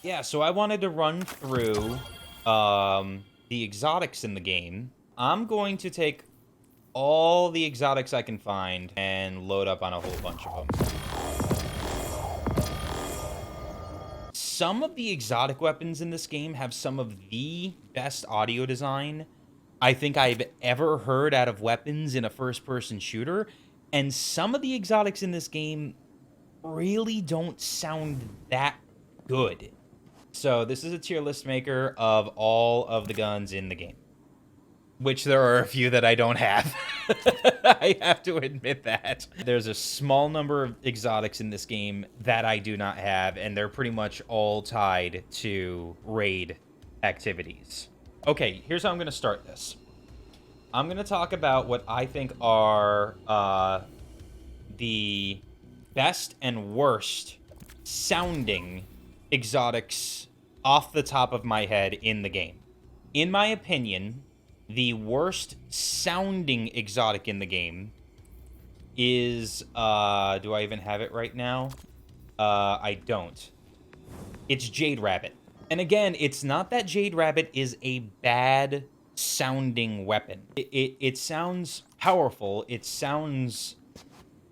Yeah, so I wanted to run through the exotics in the game. I'm going to take all the exotics I can find and load up on a whole bunch of them. Some of the exotic weapons in this game have some of the best audio design I think I've ever heard out of weapons in a first-person shooter, and some of the exotics in this game really don't sound that good. So this is a tier list maker of all of the guns in the game, which there are a few that I don't have. I have to admit that. There's a small number of exotics in this game that I do not have, and they're pretty much all tied to raid activities. Okay, here's how I'm going to start this. I'm going to talk about what I think are the best and worst sounding exotics off the top of my head in the game. In my opinion, the worst sounding exotic in the game is, do I even have it right now? I don't. It's Jade Rabbit. And again, it's not that Jade Rabbit is a bad sounding weapon. It sounds powerful. It sounds,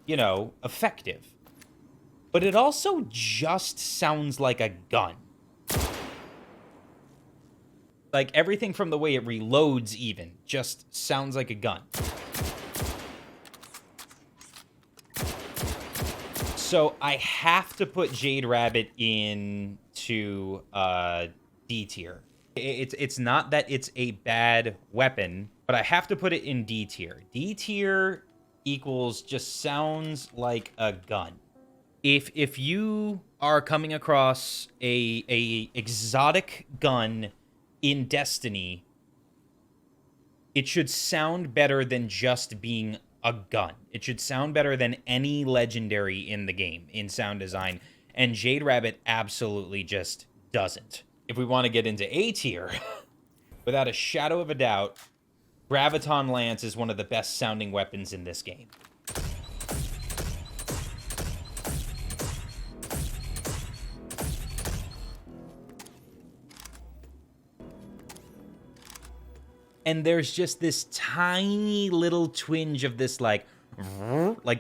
you know, effective. But it also just sounds like a gun. Like, everything from the way it reloads even just sounds like a gun. So I have to put Jade Rabbit into D tier. It's not that it's a bad weapon, but I have to put it in D tier. D tier equals just sounds like a gun. If you are coming across a exotic gun in Destiny, it should sound better than just being a gun. It should sound better than any legendary in the game in sound design, and Jade Rabbit absolutely just doesn't. If we want to get into A tier, without a shadow of a doubt, Graviton Lance is one of the best sounding weapons in this game. And there's just this tiny little twinge of this, like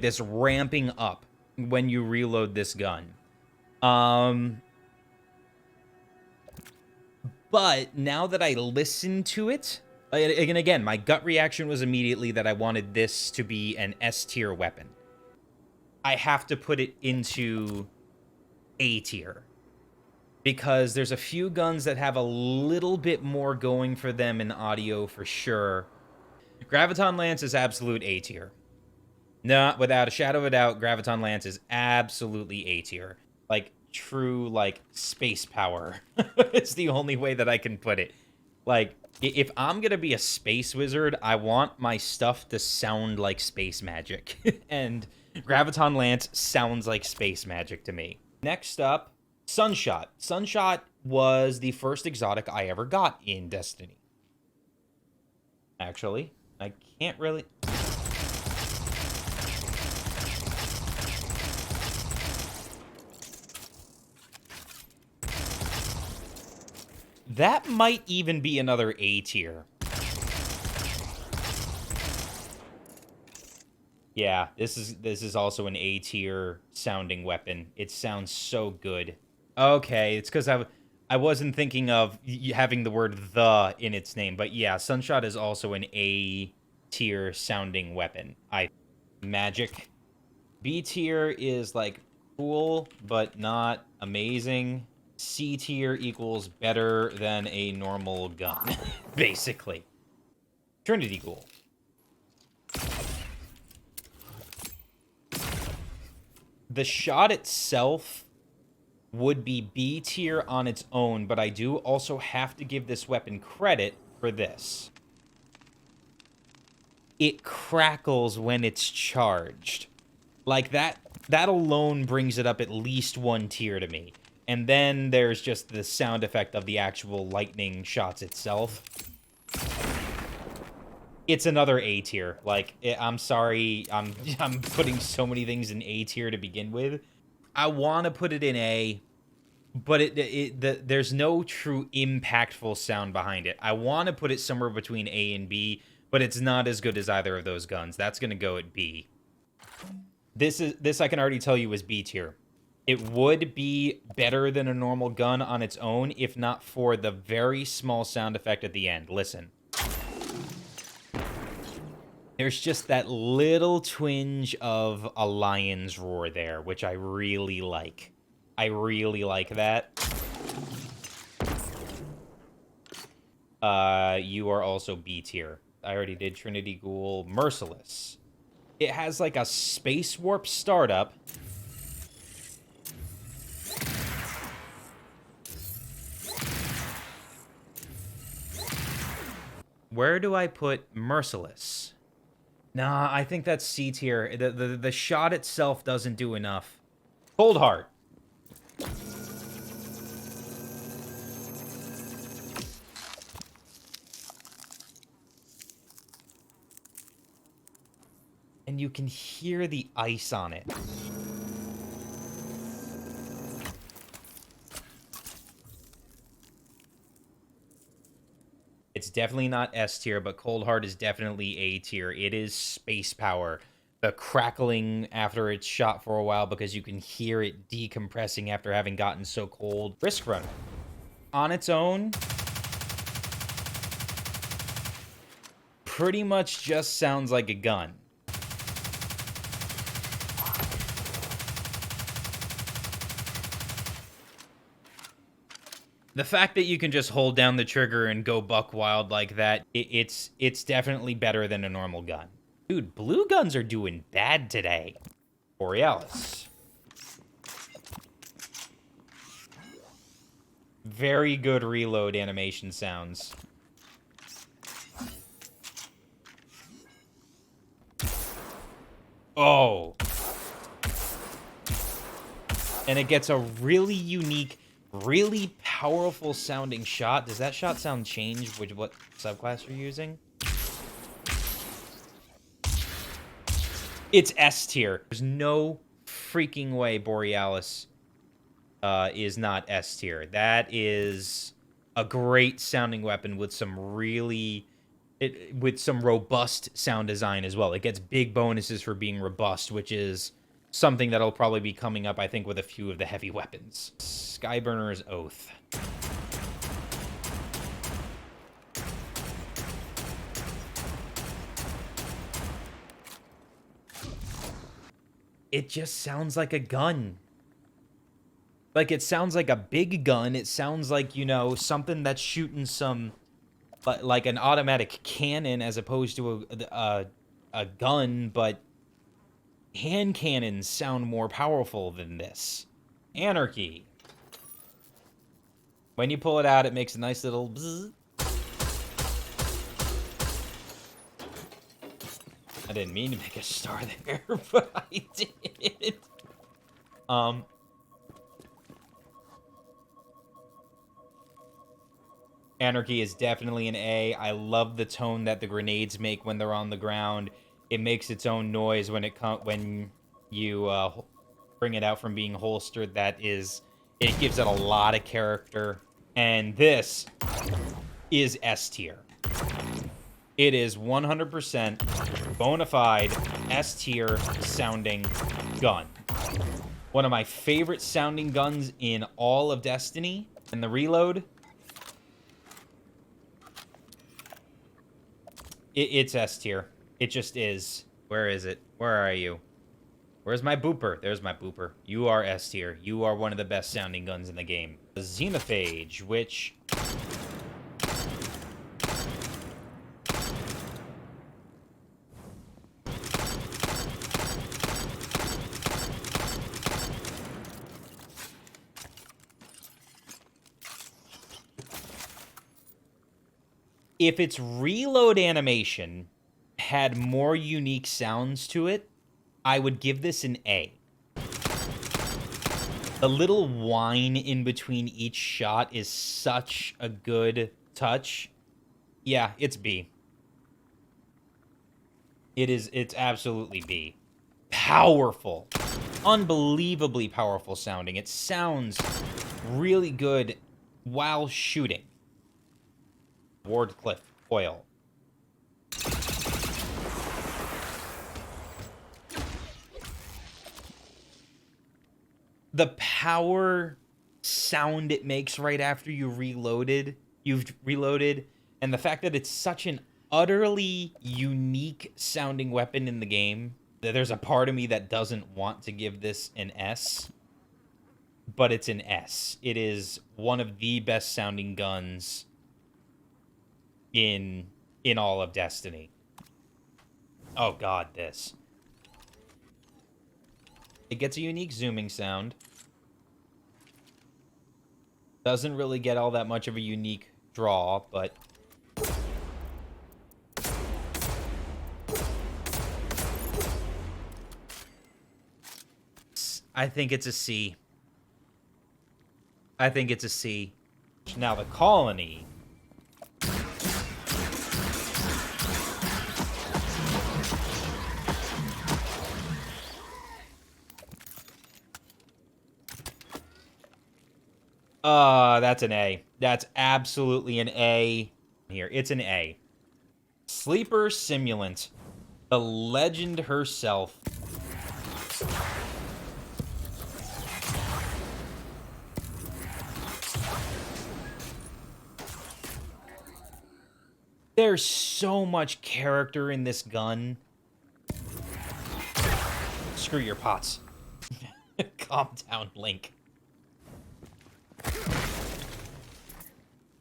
this ramping up when you reload this gun. But now that I listen to it, and again, my gut reaction was immediately that I wanted this to be an S tier weapon. I have to put it into A tier, because there's a few guns that have a little bit more going for them in audio for sure. Graviton Lance is absolute A tier. No, without a shadow of a doubt, Graviton Lance is absolutely A tier. Like, true, like, space power. It's the only way that I can put it. Like, if I'm gonna be a space wizard, I want my stuff to sound like space magic. And Graviton Lance sounds like space magic to me. Next up, Sunshot. Sunshot was the first exotic I ever got in Destiny. Actually, I can't really... That might even be another A tier. Yeah, this is also an A tier sounding weapon. It sounds so good. Okay, it's because I wasn't thinking of having the word "the" in its name, but yeah, Sunshot is also an A tier sounding weapon. Magic. B tier is like cool, but not amazing. C tier equals better than a normal gun, basically. Trinity Ghoul. The shot itself would be B tier on its own, but I do also have to give this weapon credit for this. It crackles when it's charged. Like, that alone brings it up at least one tier to me. And then there's just the sound effect of the actual lightning shots itself. It's another A tier. Like, I'm sorry, I'm putting so many things in A tier to begin with. I want to put it in A, but there's no true impactful sound behind it. I want to put it somewhere between A and B, but it's not as good as either of those guns. That's going to go at B. This I can already tell you is B tier. It would be better than a normal gun on its own, if not for the very small sound effect at the end. Listen. There's just that little twinge of a lion's roar there, which I really like. I really like that. You are also B tier. I already did Trinity, Ghoul, Merciless. It has like a space warp startup. Where do I put Merciless? Nah, I think that's C tier. The shot itself doesn't do enough. Cold Heart. And you can hear the ice on it. It's definitely not S tier, but Cold Heart is definitely A tier. It is space power. The crackling after it's shot for a while because you can hear it decompressing after having gotten so cold. Risk Runner. On its own, pretty much just sounds like a gun. The fact that you can just hold down the trigger and go buck wild like that, it's definitely better than a normal gun. Dude, blue guns are doing bad today. Borealis. Very good reload animation sounds. Oh. And it gets a really unique, really powerful sounding shot. Does that shot sound change with what subclass you're using? It's S tier. There's no freaking way Borealis is not S tier. That is a great sounding weapon with some really... with some robust sound design as well. It gets big bonuses for being robust, which is something that'll probably be coming up, I think, with a few of the heavy weapons. Skyburner's Oath. It just sounds like a gun. Like, it sounds like a big gun. It sounds like, you know, something that's shooting some... like an automatic cannon as opposed to a gun, but hand cannons sound more powerful than this. Anarchy. When you pull it out, it makes a nice little bzzz. I didn't mean to make a star there, but I did. Anarchy is definitely an A. I love the tone that the grenades make when they're on the ground. It makes its own noise when you bring it out from being holstered. It gives it a lot of character. And this is S tier. It is 100% bona fide S tier sounding gun. One of my favorite sounding guns in all of Destiny. And the reload... It's S tier. It just is. Where is it? Where are you? Where's my booper? There's my booper. You are S tier. You are one of the best sounding guns in the game. Xenophage, which... if its reload animation had more unique sounds to it, I would give this an A. The little whine in between each shot is such a good touch. Yeah, it's B. It's absolutely B. Powerful. Unbelievably powerful sounding. It sounds really good while shooting. Wardcliff Oil. The power sound it makes right after you've reloaded, and the fact that it's such an utterly unique sounding weapon in the game, that there's a part of me that doesn't want to give this an S, but it's an S. It is one of the best sounding guns in all of Destiny. Oh god, this. It gets a unique zooming sound. Doesn't really get all that much of a unique draw, but... I think it's a C. I think it's a C. Now the colony... that's an A. That's absolutely an A. Here, it's an A. Sleeper Simulant. The legend herself. There's so much character in this gun. Screw your pots. Calm down, Link.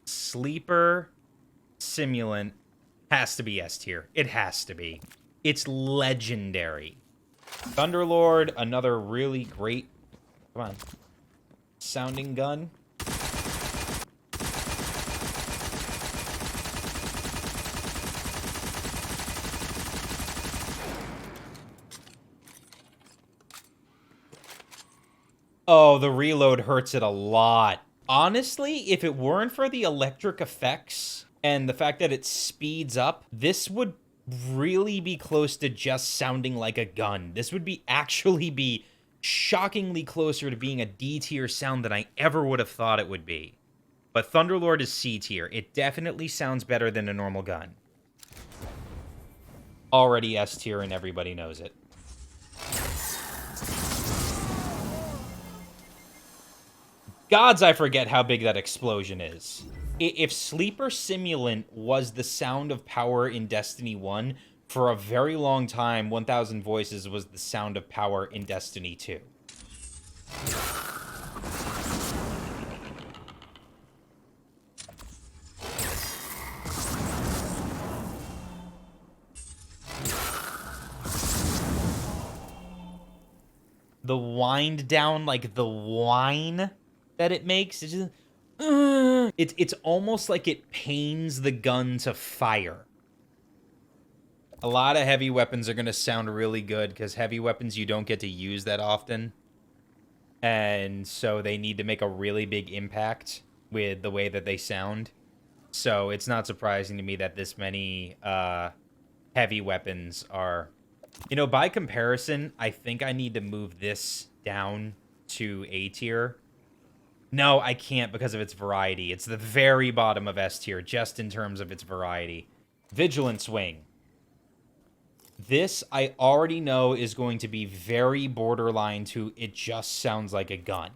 Sleeper Simulant has to be S tier. It has to be. It's legendary. Thunderlord, another really great, come on, sounding gun. Oh, the reload hurts it a lot. Honestly, if it weren't for the electric effects and the fact that it speeds up, this would really be close to just sounding like a gun. This would actually be shockingly closer to being a D tier sound than I ever would have thought it would be. But Thunderlord is C tier. It definitely sounds better than a normal gun. Already S tier and everybody knows it. Gods, I forget how big that explosion is. If Sleeper Simulant was the sound of power in Destiny 1, for a very long time, 1000 Voices was the sound of power in Destiny 2. The wind down, like the whine that it makes, it's just, it's almost like it pains the gun to fire. A lot of heavy weapons are going to sound really good because heavy weapons you don't get to use that often. And so they need to make a really big impact with the way that they sound. So it's not surprising to me that this many heavy weapons are... You know, by comparison, I think I need to move this down to A tier. No, I can't because of its variety. It's the very bottom of S tier, just in terms of its variety. Vigilance Wing. This, I already know, is going to be very borderline to it just sounds like a gun.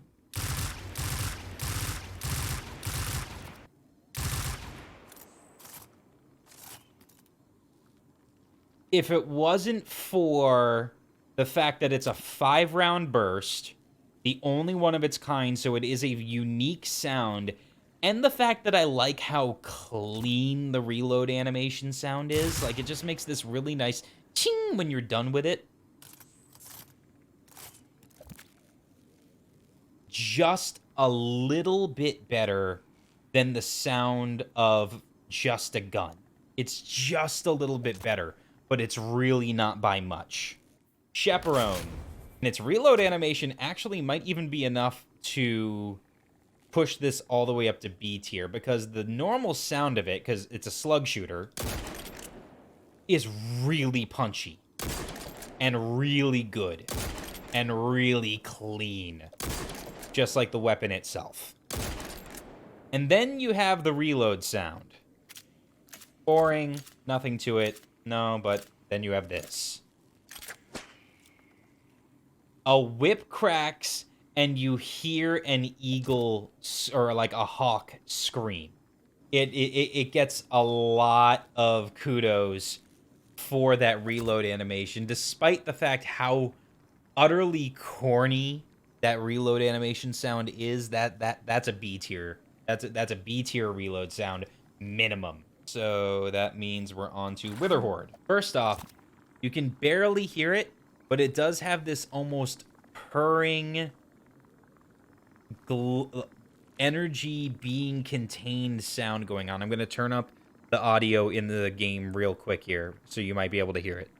If it wasn't for the fact that it's a 5-round burst... The only one of its kind, so it is a unique sound. And the fact that I like how clean the reload animation sound is. Like, it just makes this really nice ching when you're done with it. Just a little bit better than the sound of just a gun. It's just a little bit better, but it's really not by much. Chaperone. And its reload animation actually might even be enough to push this all the way up to B tier, because the normal sound of it, because it's a slug shooter, is really punchy and really good and really clean, just like the weapon itself. And then you have the reload sound. Boring, nothing to it. No, but then you have this. A whip cracks, and you hear an eagle, or like a hawk, scream. It gets a lot of kudos for that reload animation, despite the fact how utterly corny that reload animation sound is. That's a B tier. That's a B tier reload sound minimum. So that means we're on to Witherhoard. First off, you can barely hear it, but it does have this almost purring energy being contained sound going on. I'm going to turn up the audio in the game real quick here, so you might be able to hear it.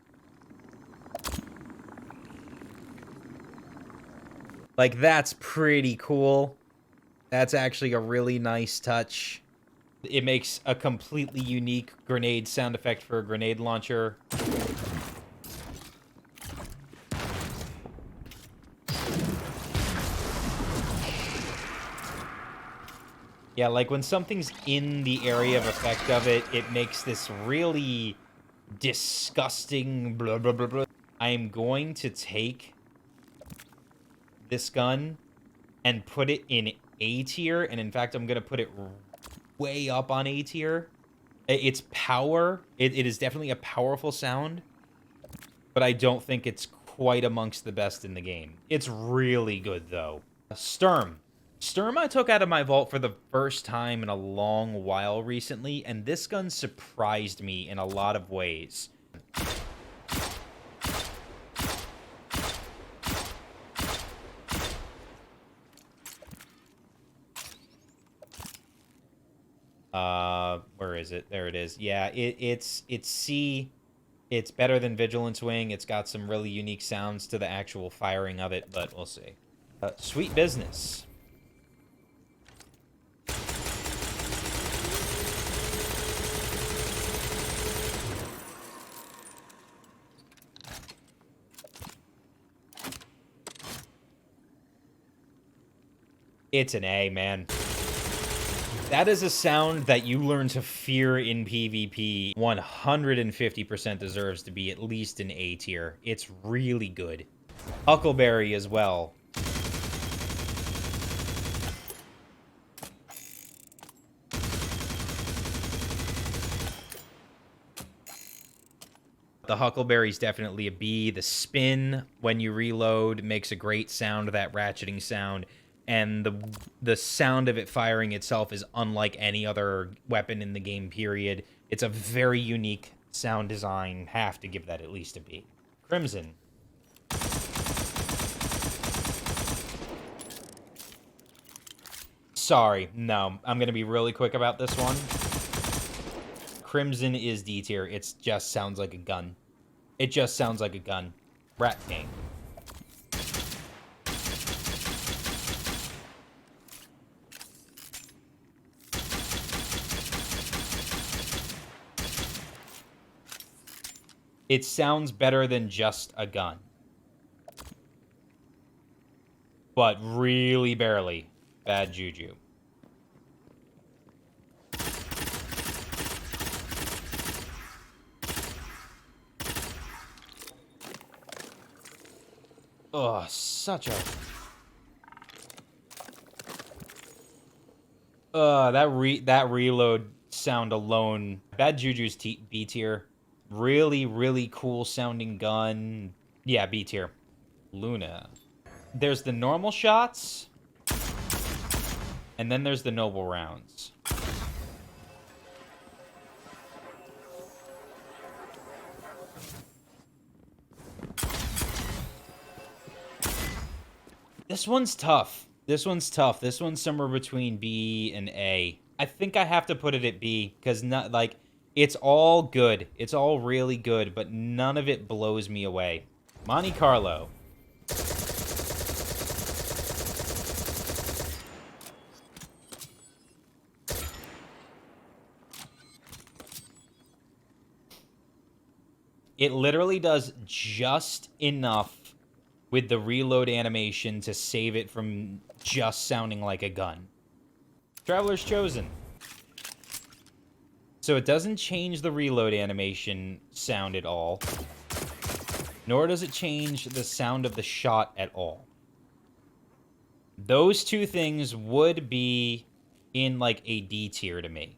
Like, that's pretty cool. That's actually a really nice touch. It makes a completely unique grenade sound effect for a grenade launcher. Yeah, like when something's in the area of effect of it, it makes this really disgusting blah, blah, blah, blah. I'm going to take this gun and put it in A tier, and in fact, I'm going to put it way up on A tier. Its power, it is definitely a powerful sound, but I don't think it's quite amongst the best in the game. It's really good, though. Sturm. Sturm I took out of my vault for the first time in a long while recently, and this gun surprised me in a lot of ways. Where is it? There it is. Yeah, it's C. It's better than Vigilance Wing. It's got some really unique sounds to the actual firing of it, but we'll see. Sweet business. It's an A, man. That is a sound that you learn to fear in PvP. 150% deserves to be at least an A tier. It's really good. Huckleberry as well. The Huckleberry's definitely a B. The spin when you reload makes a great sound, that ratcheting sound. And the sound of it firing itself is unlike any other weapon in the game, period. It's a very unique sound design. Have to give that at least a B. Crimson. Sorry, no. I'm going to be really quick about this one. Crimson is D tier. It just sounds like a gun. It just sounds like a gun. Rat King. It sounds better than just a gun. But really barely. Bad juju. Oh, such a... that reload sound alone. Bad juju's B tier. Really, really cool sounding gun. Yeah, B tier. Luna. There's the normal shots. And then there's the noble rounds. This one's tough. This one's tough. This one's somewhere between B and A. I think I have to put it at B, because not like... It's all good. It's all really good, but none of it blows me away. Monte Carlo. It literally does just enough with the reload animation to save it from just sounding like a gun. Traveler's Chosen. So it doesn't change the reload animation sound at all. Nor does it change the sound of the shot at all. Those two things would be in, like, a D tier to me.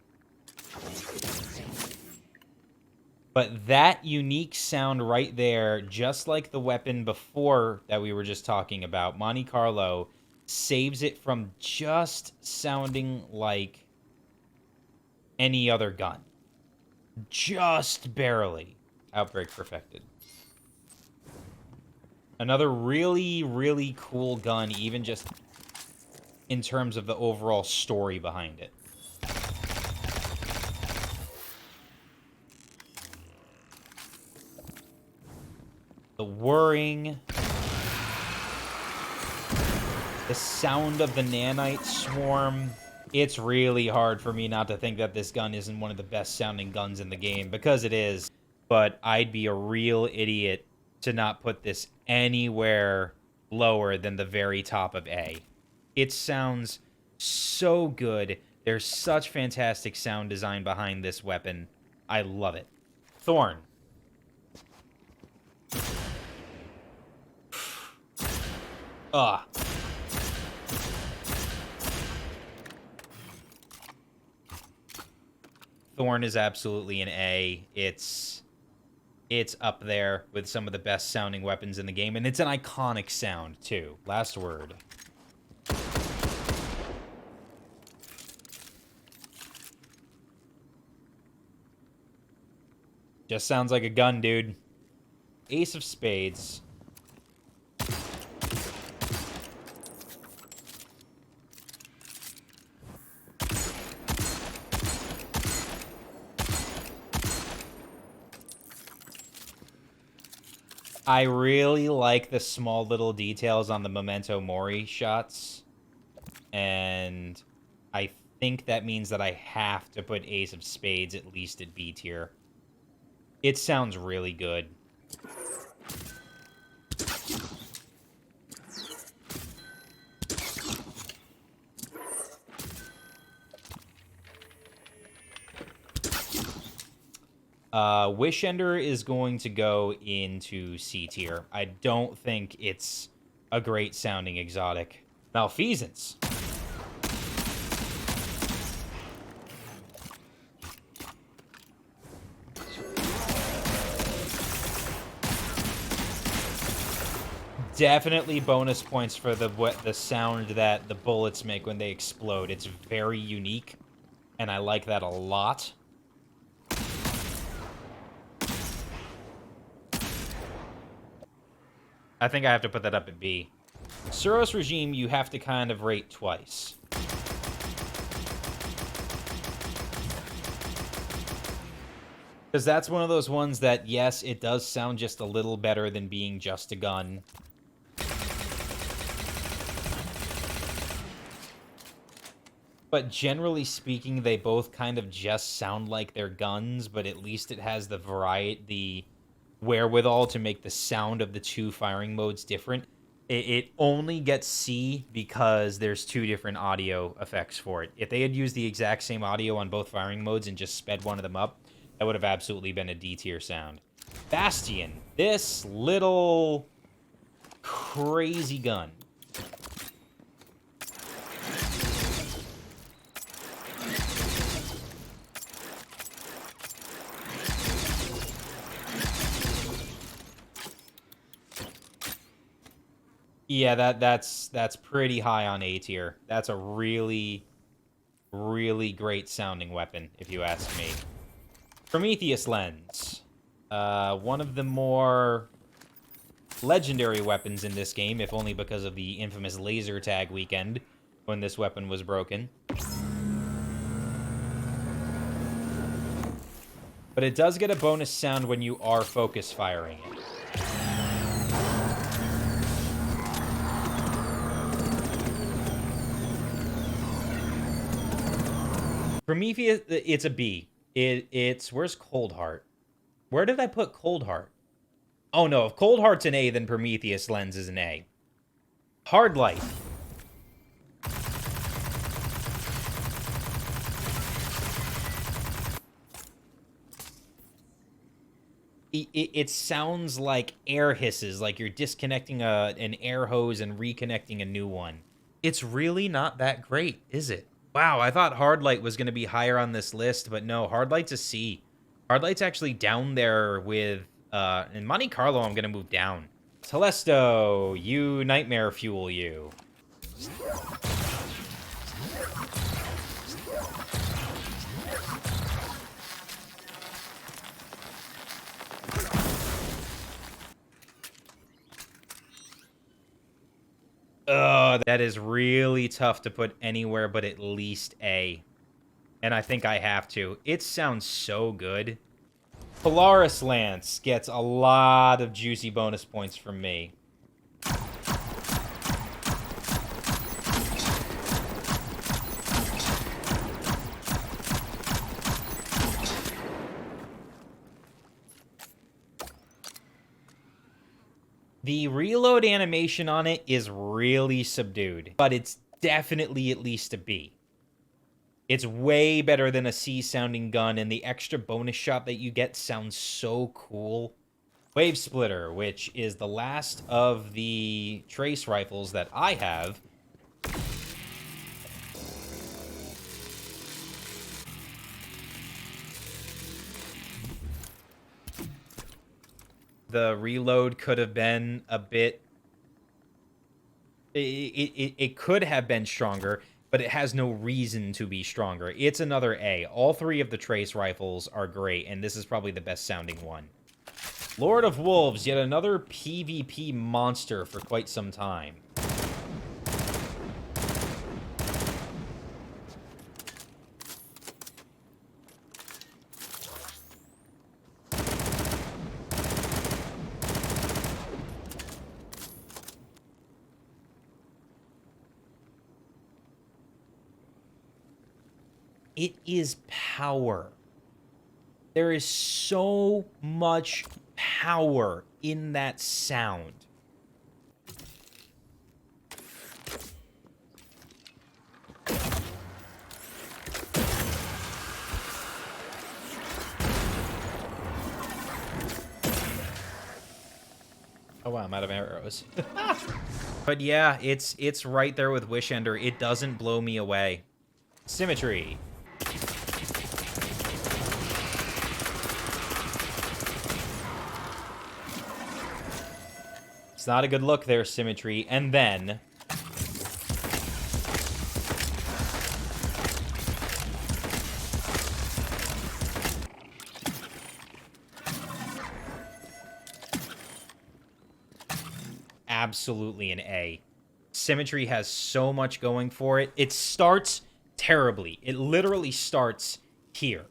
But that unique sound right there, just like the weapon before that we were just talking about, Monte Carlo, saves it from just sounding like any other gun. Just barely. Outbreak Perfected. Another really, really cool gun, even just in terms of the overall story behind it. The whirring. The sound of the nanite swarm. It's really hard for me not to think that this gun isn't one of the best sounding guns in the game, because it is. But I'd be a real idiot to not put this anywhere lower than the very top of A. It sounds so good. There's such fantastic sound design behind this weapon. I love it. Thorn. Ugh. Thorn is absolutely an A. It's up there with some of the best sounding weapons in the game, and it's an iconic sound too. Last word. Just sounds like a gun, dude. Ace of Spades. I really like the small little details on the Memento Mori shots. And I think that means that I have to put Ace of Spades at least at B tier. It sounds really good. Wishender is going to go into C tier. I don't think it's a great sounding exotic. Malfeasance. Definitely bonus points for the sound that the bullets make when they explode. It's very unique, and I like that a lot. I think I have to put that up at B. Suros Regime, you have to kind of rate twice. Because that's one of those ones that, yes, it does sound just a little better than being just a gun. But generally speaking, they both kind of just sound like they're guns, but at least it has the variety, the wherewithal to make the sound of the two firing modes different. It only gets C because there's two different audio effects for it. If they had used the exact same audio on both firing modes and just sped one of them up, that would have absolutely been a D tier sound. Bastion. This little crazy gun. Yeah, that's pretty high on A tier. That's a really, really great sounding weapon, if you ask me. Prometheus Lens. One of the more legendary weapons in this game, if only because of the infamous laser tag weekend when this weapon was broken. But it does get a bonus sound when you are focus firing it. Prometheus, it's a B. It's where's Cold Heart? Where did I put Cold Heart? Oh no, if Cold Heart's an A, then Prometheus Lens is an A. Hard Light. it sounds like air hisses, like you're disconnecting an air hose and reconnecting a new one. It's really not that great, is it? Wow, I thought Hardlight was going to be higher on this list, but no, Hardlight's a C. Hardlight's actually down there with, in Monte Carlo, I'm going to move down. Telesto, you nightmare fuel you. That is really tough to put anywhere but at least A. And I think I have to. It sounds so good. Polaris Lance gets a lot of juicy bonus points from me. The reload animation on it is really subdued, but it's definitely at least a B. It's way better than a C-sounding gun, and the extra bonus shot that you get sounds so cool. Wave Splitter, which is the last of the trace rifles that I have. The reload could have been a bit... It could have been stronger, but it has no reason to be stronger. It's another A. All three of the trace rifles are great, and this is probably the best sounding one. Lord of Wolves, yet another PvP monster for quite some time. It is power. There is so much power in that sound. Oh wow, I'm out of arrows. But yeah, it's right there with Wishender. It doesn't blow me away. Symmetry. It's not a good look there, Symmetry. And then... absolutely an A. Symmetry has so much going for it. It starts terribly. It literally starts here.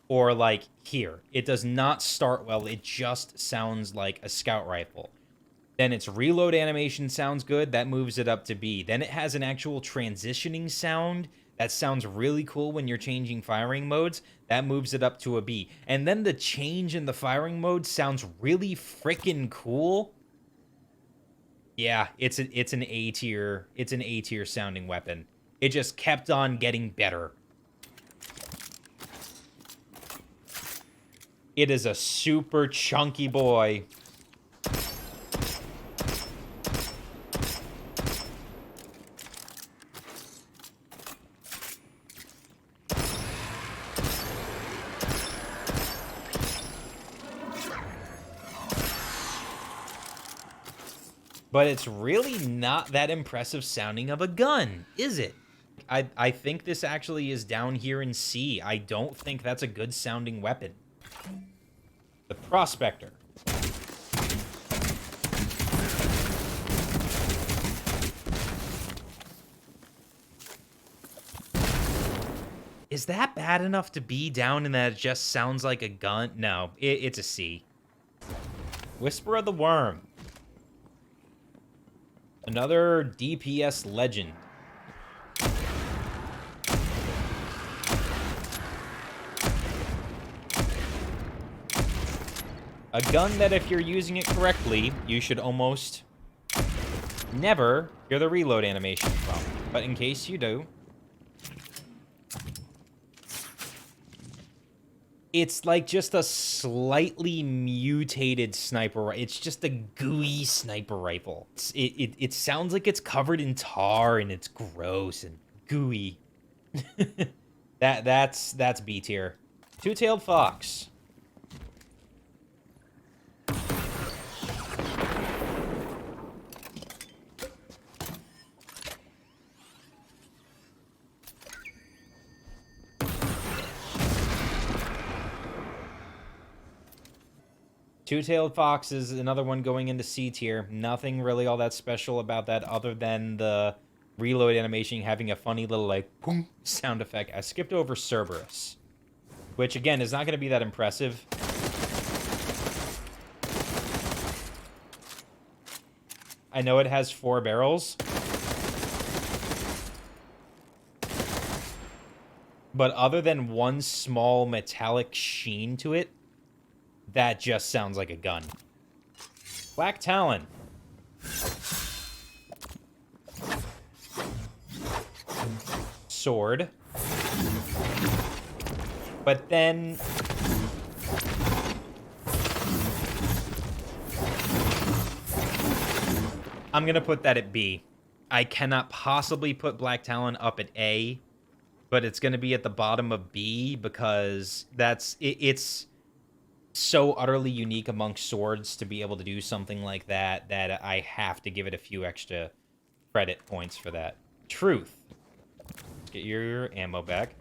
Or, like, here. It does not start well. It just sounds like a scout rifle. Then its reload animation sounds good. That moves it up to B. Then it has an actual transitioning sound that sounds really cool when you're changing firing modes. That moves it up to a B. And then the change in the firing mode sounds really freaking cool. Yeah, it's an A tier. It's an A tier sounding weapon. It just kept on getting better. It is a super chunky boy. But it's really not that impressive sounding of a gun, is it? I think this actually is down here in C. I don't think that's a good sounding weapon. The Prospector. Is that bad enough to be down in that it just sounds like a gun? No, it's a C. Whisper of the Worm. Another DPS legend. A gun that if you're using it correctly, you should almost never hear the reload animation from. But in case you do... It's like just a slightly mutated sniper. It's just a gooey sniper rifle. It sounds like it's covered in tar and it's gross and gooey. That's B tier. Two-tailed fox. Two-tailed fox is another one going into C tier. Nothing really all that special about that other than the reload animation having a funny little, like, boom sound effect. I skipped over Cerberus, which, again, is not going to be that impressive. I know it has 4 barrels, but other than one small metallic sheen to it, that just sounds like a gun. Black Talon. Sword. But then... I'm going to put that at B. I cannot possibly put Black Talon up at A, but it's going to be at the bottom of B because it's so utterly unique amongst swords to be able to do something like that that I have to give it a few extra credit points for that. Truth. Let's get your ammo back.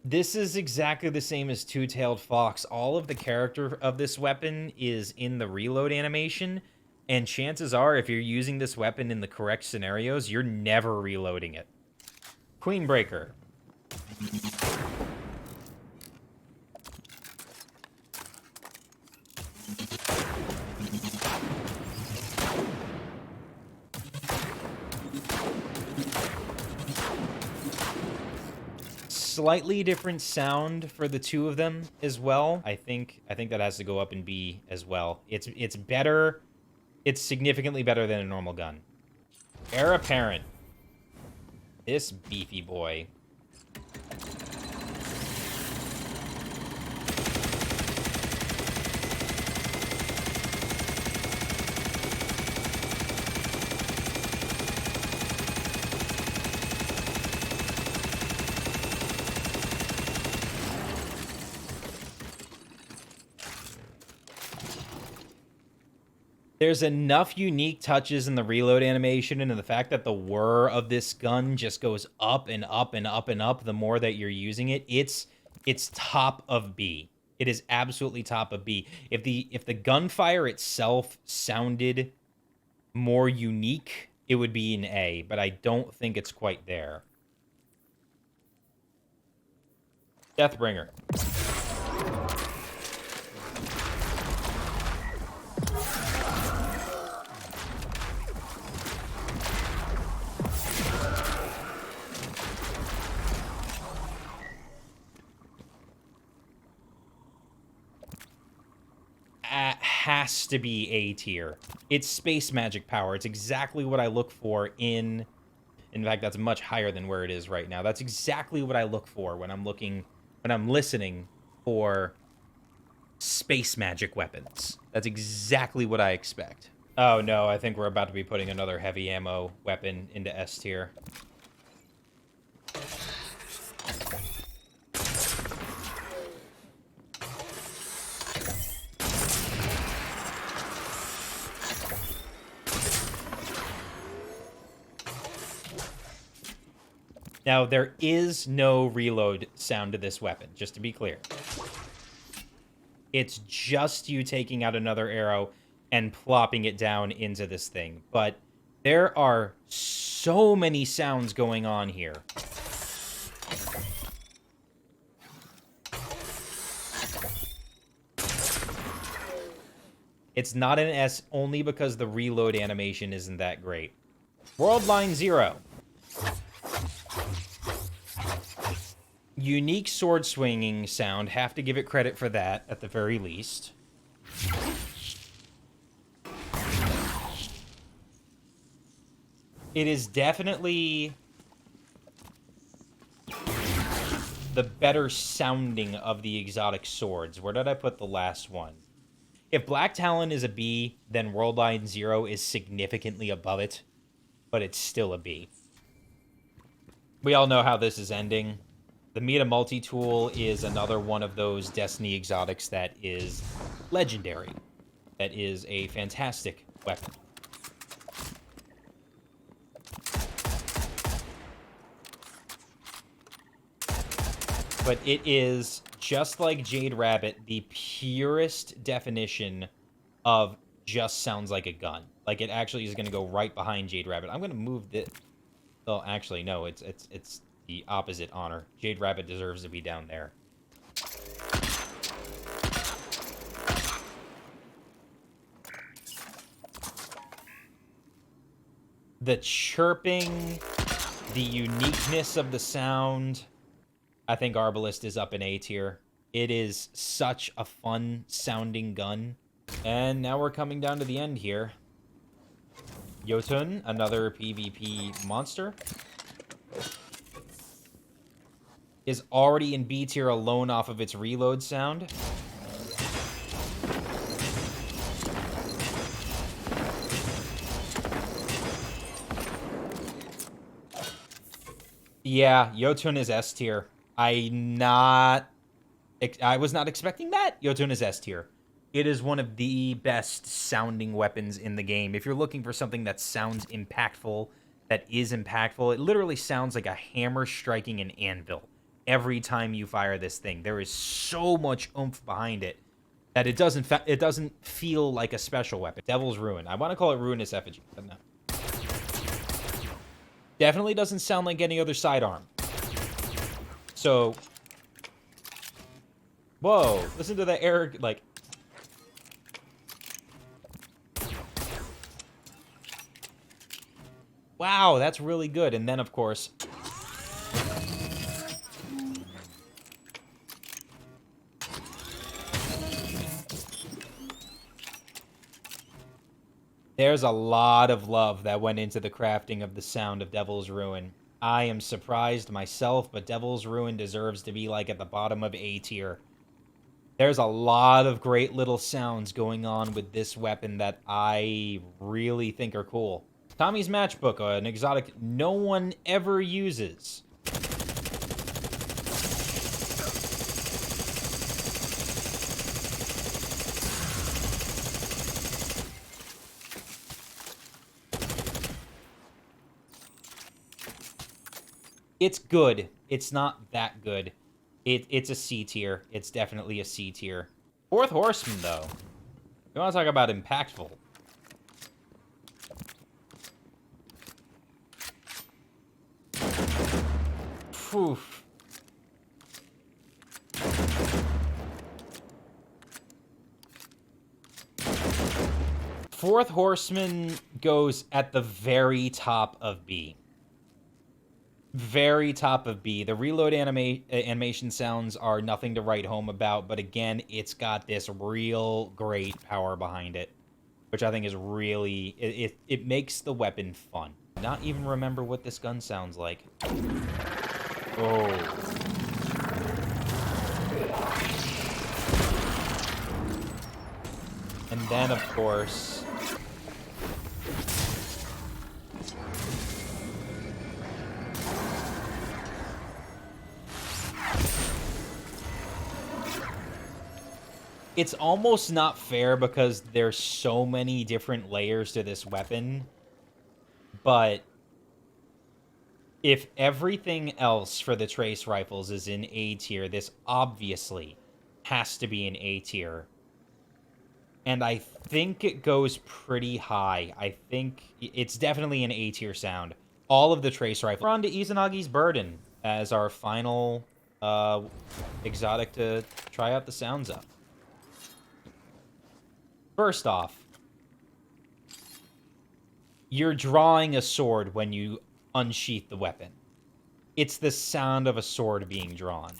This is exactly the same as Two-Tailed Fox. All of the character of this weapon is in the reload animation, and chances are, if you're using this weapon in the correct scenarios, you're never reloading it. Queenbreaker. Slightly different sound for the two of them as well. I think that has to go up in B as well. It's better. It's significantly better than a normal gun. Heir Apparent. This beefy boy. There's enough unique touches in the reload animation and in the fact that the whir of this gun just goes up and up and up and up the more that you're using it. It's top of B. It is absolutely top of B. If the gunfire itself sounded more unique, it would be an A, but I don't think it's quite there. Deathbringer. Has to be A tier. It's space magic power. It's exactly what I look for in fact, that's much higher than where it is right now. That's exactly what I look for when I'm listening for space magic weapons. That's exactly what I expect. Oh no, I think we're about to be putting another heavy ammo weapon into S tier. Now, there is no reload sound to this weapon, just to be clear. It's just you taking out another arrow and plopping it down into this thing. But there are so many sounds going on here. It's not an S only because the reload animation isn't that great. World Line 0. Unique sword swinging sound. Have to give it credit for that, at the very least. It is definitely the better sounding of the exotic swords. Where did I put the last one? If Black Talon is a B, then Worldline Zero is significantly above it, but it's still a B. We all know how this is ending. The Meda Multi-Tool is another one of those Destiny exotics that is legendary. That is a fantastic weapon. But it is, just like Jade Rabbit, the purest definition of just sounds like a gun. Like, it actually is going to go right behind Jade Rabbit. I'm going to move this... Well, actually, no, it's the opposite honor. Jade Rabbit deserves to be down there. The chirping, the uniqueness of the sound... I think Arbalest is up in A tier. It is such a fun sounding gun. And now we're coming down to the end here. Jotun, another PvP monster, is already in B tier alone off of its reload sound. Yeah, Jotun is S tier. I was not expecting that. Jotun is S tier. It is one of the best sounding weapons in the game. If you're looking for something that sounds impactful, that is impactful, it literally sounds like a hammer striking an anvil every time you fire this thing. There is so much oomph behind it that it doesn't feel like a special weapon. Devil's Ruin. I want to call it Ruinous Effigy, but no. Definitely doesn't sound like any other sidearm. So, whoa, listen to the air, like... Wow, that's really good. And then, of course... There's a lot of love that went into the crafting of the sound of Devil's Ruin. I am surprised myself, but Devil's Ruin deserves to be, like, at the bottom of A tier. There's a lot of great little sounds going on with this weapon that I really think are cool. Tommy's Matchbook, an exotic no one ever uses. It's good. It's not that good. It's a C tier. It's definitely a C tier. Fourth Horseman, though. You want to talk about impactful. Phew. Fourth Horseman goes at the very top of B. Very top of B. The reload animation sounds are nothing to write home about, but again, it's got this real great power behind it, which I think is really... It makes the weapon fun. Not even remember what this gun sounds like. Oh. And then, of course... It's almost not fair because there's so many different layers to this weapon, but if everything else for the Trace Rifles is in A tier, this obviously has to be in A tier. And I think it goes pretty high. I think it's definitely an A tier sound. All of the Trace Rifles. We're on to Izanagi's Burden as our final exotic to try out the sounds of. First off, you're drawing a sword when you unsheath the weapon. It's the sound of a sword being drawn.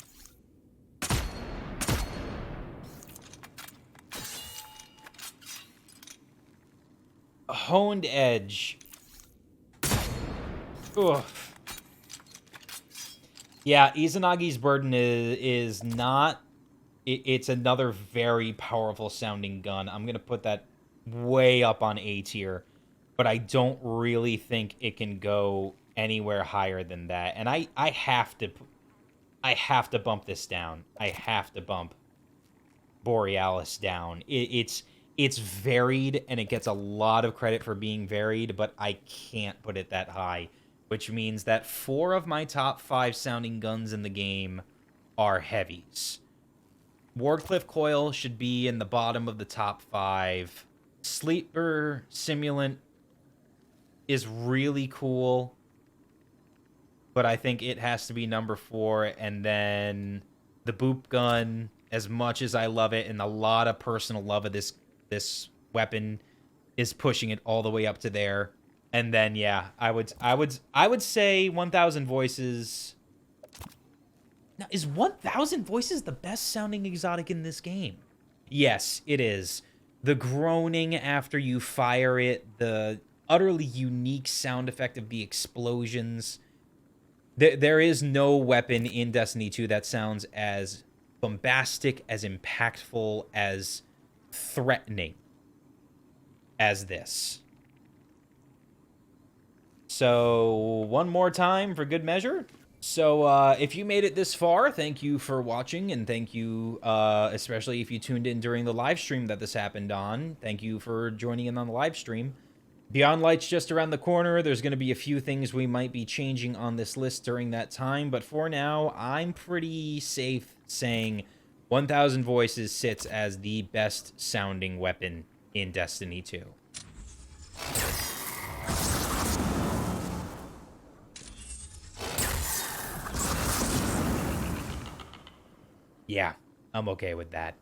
Honed Edge Ugh. Yeah, Izanagi's Burden is not... It's another very powerful sounding gun. I'm going to put that way up on A tier. But I don't really think it can go anywhere higher than that. And I have to bump this down. I have to bump Borealis down. It's varied, and it gets a lot of credit for being varied, but I can't put it that high, which means that 4 of my top 5 sounding guns in the game are heavies. Wardcliff Coil should be in the bottom of the top 5. Sleeper Simulant is really cool, but I think it has to be number 4, and then the Boop Gun, as much as I love it, and a lot of personal love of this weapon is pushing it all the way up to there. And then yeah, I would say 1000 Voices. Now, is 1000 Voices the best sounding exotic in this game? Yes, it is. The groaning after you fire it, the utterly unique sound effect of the explosions. There is no weapon in Destiny 2 that sounds as bombastic, as impactful, as threatening as this. So, one more time for good measure. So, if you made it this far, thank you for watching, and thank you, especially if you tuned in during the live stream that this happened on. Thank you for joining in on the live stream. Beyond Light's just around the corner. There's going to be a few things we might be changing on this list during that time, but for now, I'm pretty safe saying 1000 Voices sits as the best sounding weapon in Destiny 2. Yeah, I'm okay with that.